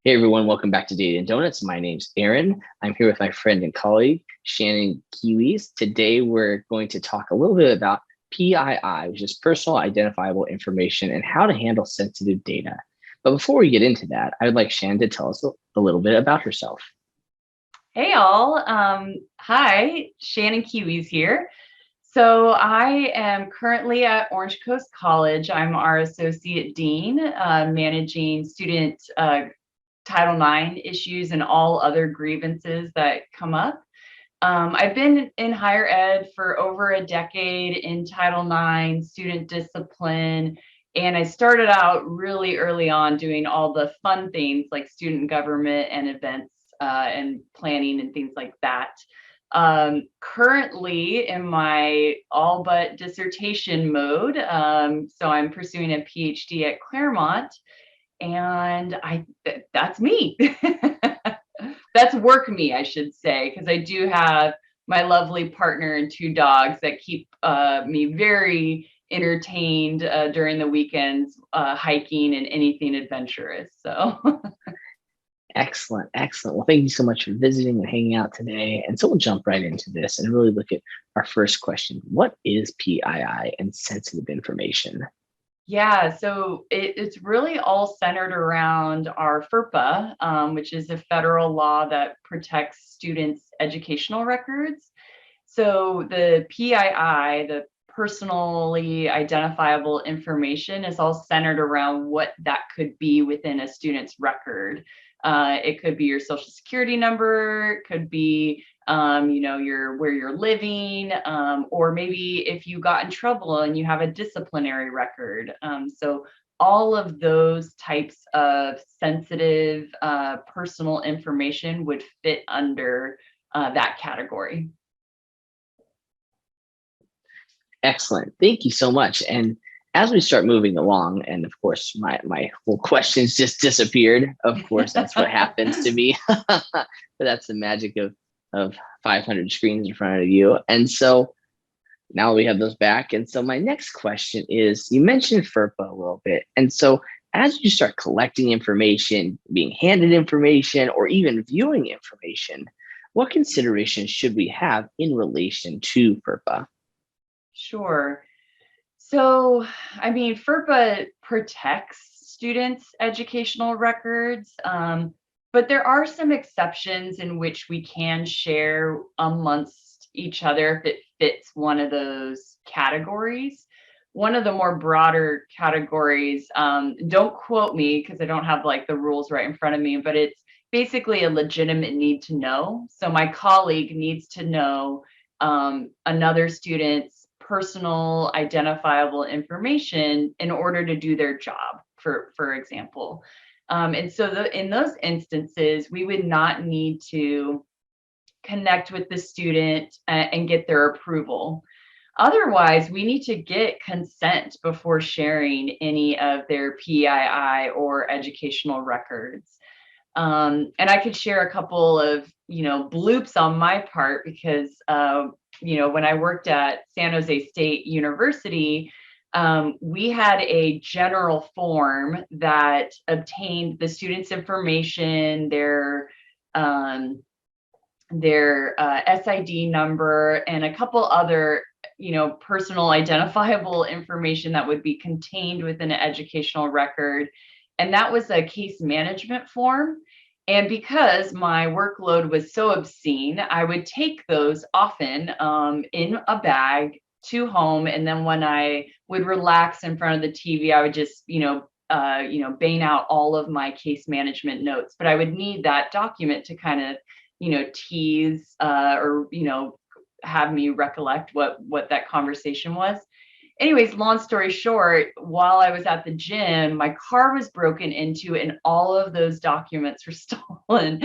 Hey everyone, welcome back to Data and Donuts. My name's Aaron. I'm here with my friend and colleague, Shannon Quihuiz. Today we're going to talk a little bit about PII, which is personal identifiable information, and how to handle sensitive data. But before we get into that, I would like Shannon to tell us a little bit about herself. Hey all, hi, Shannon Quihuiz here. So I am currently at Orange Coast College. I'm our Associate Dean, managing student Title IX issues and all other grievances that come up. I've been in higher ed for over a decade in Title IX, student discipline, and I started out really early on doing all the fun things like student government and events and planning and things like that. Currently in my all but dissertation mode, so I'm pursuing a PhD at Claremont, and that's me. That's work me, I should say, because I do have my lovely partner and two dogs that keep me very entertained during the weekends, hiking and anything adventurous. So Excellent, excellent. Well, thank you so much for visiting and hanging out today. And so we'll jump right into this and really look at our first question. What is PII and sensitive information? yeah, so it's really all centered around our FERPA, which is a federal law that protects students' educational records. So the PII, the personally identifiable information, is all centered around what that could be within a student's record. It could be your social security number, it could be where you're living, or maybe if you got in trouble and you have a disciplinary record. So all of those types of sensitive personal information would fit under that category. Excellent. Thank you so much. And as we start moving along, and of course, my whole questions just disappeared. Of course, that's what happens to me. But that's the magic of 500 screens in front of you. And so now we have those back. And so my next question is, you mentioned FERPA a little bit. And so as you start collecting information, being handed information, or even viewing information, what considerations should we have in relation to FERPA? Sure. So, I mean, FERPA protects students' educational records, but there are some exceptions in which we can share amongst each other if it fits one of those categories. One of the more broader categories, don't quote me because I don't have like the rules right in front of me, but it's basically a legitimate need to know. So my colleague needs to know another student's personal identifiable information in order to do their job, for example. And so in those instances, we would not need to connect with the student and get their approval. Otherwise, we need to get consent before sharing any of their PII or educational records. And I could share a couple of, bloops on my part because, when I worked at San Jose State University, we had a general form that obtained the students' information, their SID number, and a couple other, personal identifiable information that would be contained within an educational record. And that was a case management form. And because my workload was so obscene, I would take those often in a bag to home. And then when I would relax in front of the TV, I would just, bang out all of my case management notes. But I would need that document to kind of, tease or, have me recollect what that conversation was. Anyways, long story short, while I was at the gym, my car was broken into and all of those documents were stolen.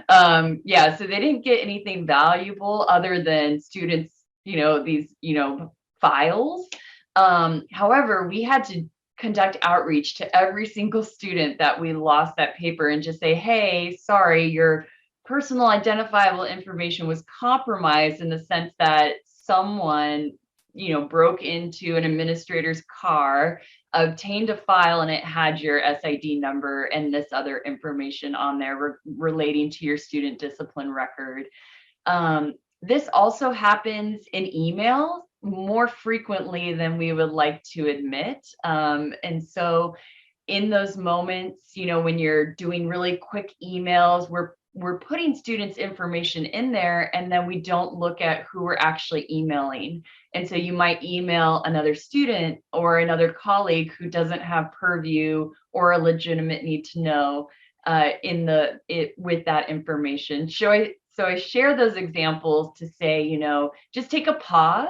So they didn't get anything valuable other than students, these, files. However, we had to conduct outreach to every single student that we lost that paper and just say, hey, sorry, your personal identifiable information was compromised in the sense that someone broke into an administrator's car obtained a file and it had your SID number and this other information on there relating to your student discipline record. This also happens in email more frequently than we would like to admit. And so in those moments, when you're doing really quick emails, we're putting students' information in there, and then we don't look at who we're actually emailing. And so you might email another student or another colleague who doesn't have purview or a legitimate need to know with that information. So I share those examples to say, just take a pause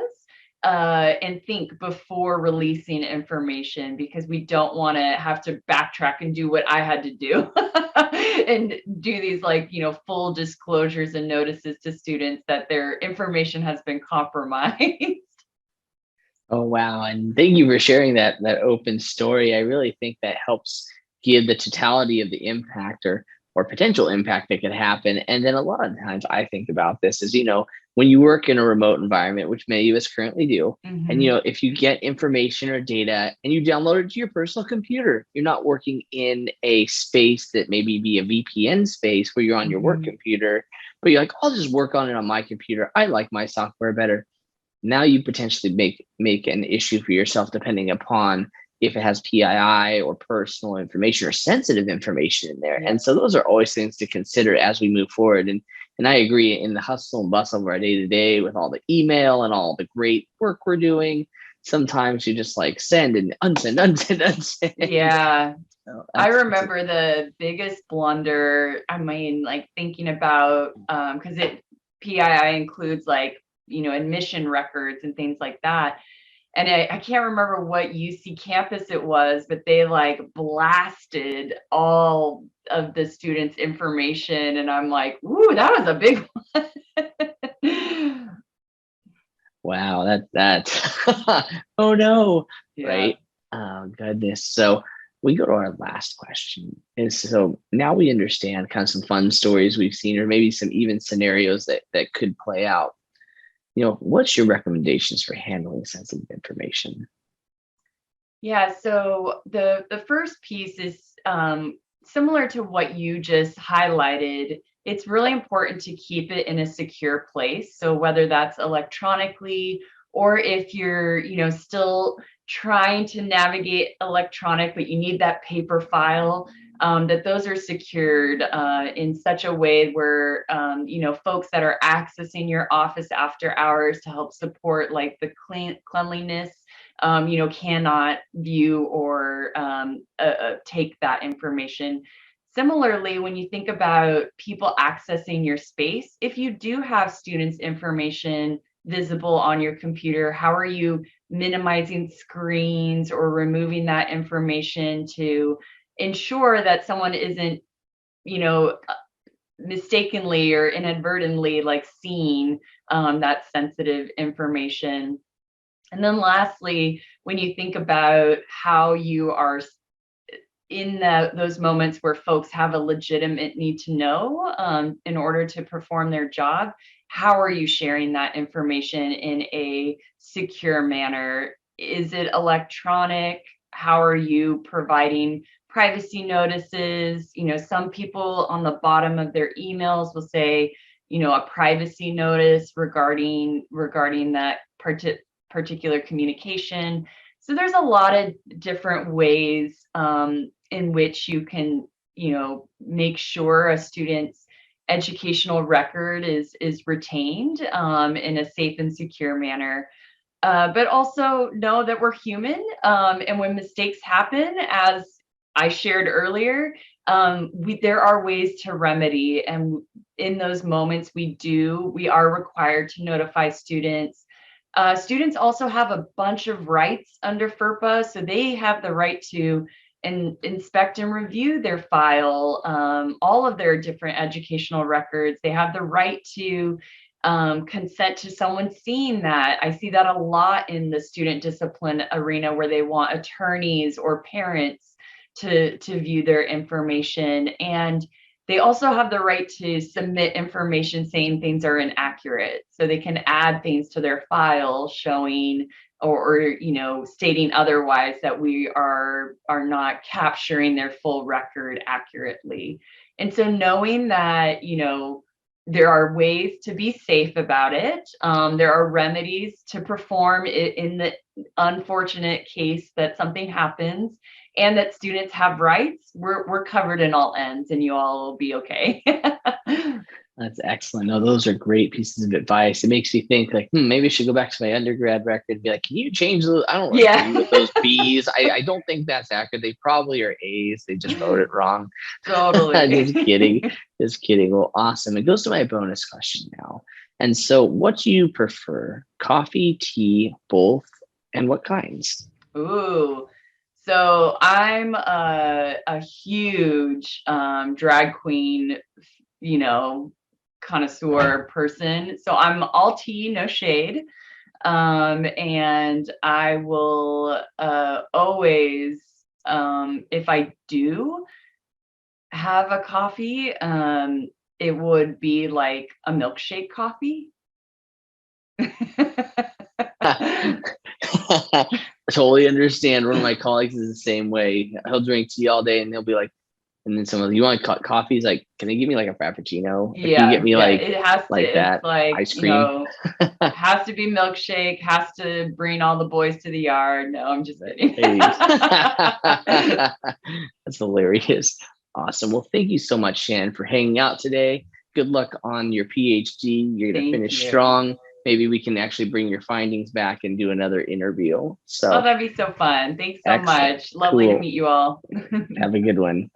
and think before releasing information, because we don't want to have to backtrack and do what I had to do and do these full disclosures and notices to students that their information has been compromised. Oh, wow. And thank you for sharing that open story. I really think that helps give the totality of the impact or potential impact that could happen. And then a lot of times I think about this is, when you work in a remote environment, which many of us currently do, and, if you get information or data and you download it to your personal computer, you're not working in a space that maybe be a VPN space where you're on your work computer, but you're like, I'll just work on it on my computer. I like my software better. Now you potentially make an issue for yourself, depending upon if it has PII or personal information or sensitive information in there. And so those are always things to consider as we move forward. And I agree, in the hustle and bustle of our day to day with all the email and all the great work we're doing, sometimes you just send and unsend. Yeah. So I remember the biggest blunder, thinking about, because PII includes admission records and things like that. And I can't remember what UC campus it was, but they blasted all of the students' information. And I'm like, ooh, that was a big one. Wow, that's oh no, Yeah. right? Oh goodness. So we go to our last question. And so now we understand kind of some fun stories we've seen, or maybe some even scenarios that could play out. What's your recommendations for handling sensitive information? Yeah, so the first piece is similar to what you just highlighted. It's really important to keep it in a secure place. So whether that's electronically, or if you're, still trying to navigate electronic, but you need that paper file, that those are secured in such a way where, folks that are accessing your office after hours to help support the cleanliness, cannot view or take that information. Similarly, when you think about people accessing your space, if you do have students' information visible on your computer, how are you minimizing screens or removing that information to ensure that someone isn't, mistakenly or inadvertently seeing that sensitive information? And then lastly, when you think about how you are in those moments where folks have a legitimate need to know in order to perform their job, how are you sharing that information in a secure manner? Is it electronic? How are you providing privacy notices? Some people on the bottom of their emails will say, a privacy notice regarding that particular communication. So there's a lot of different ways in which you can, make sure a student's educational record is retained in a safe and secure manner. But also know that we're human, and when mistakes happen, as I shared earlier, there are ways to remedy, and in those moments we are required to notify students. Students also have a bunch of rights under FERPA, so they have the right to inspect and review their file, all of their different educational records. They have the right to consent to someone seeing that. I see that a lot in the student discipline arena, where they want attorneys or parents to view their information. And they also have the right to submit information saying things are inaccurate. So they can add things to their file showing or stating otherwise, that we are not capturing their full record accurately. And so knowing that, there are ways to be safe about it. There are remedies to perform in the unfortunate case that something happens, and that students have rights. We're covered in all ends, and you all will be okay. That's excellent. No, those are great pieces of advice. It makes me think like, maybe I should go back to my undergrad record and be like, can you change those? I don't agree with those B's. I don't think that's accurate. They probably are A's. They just wrote it wrong. Totally. Just kidding. Just kidding. Well, awesome. It goes to my bonus question now. And so what do you prefer? Coffee, tea, both, and what kinds? Ooh. So I'm a huge drag queen, connoisseur person. So I'm all tea, no shade. And I will always, if I do have a coffee, it would be like a milkshake coffee. Totally understand. One of my colleagues is the same way. He'll drink tea all day and he'll be like, and then someone, you want coffee? He's like, can they give me like a frappuccino? Like, can you get me it has to, like that it's like, ice cream? has to be milkshake, has to bring all the boys to the yard. No, I'm just kidding. That's hilarious. Awesome. Well, thank you so much, Shannon, for hanging out today. Good luck on your PhD. You're going to finish strong. Maybe we can actually bring your findings back and do another interview. So that'd be so fun. Thanks so much. Lovely to meet you all. Have a good one.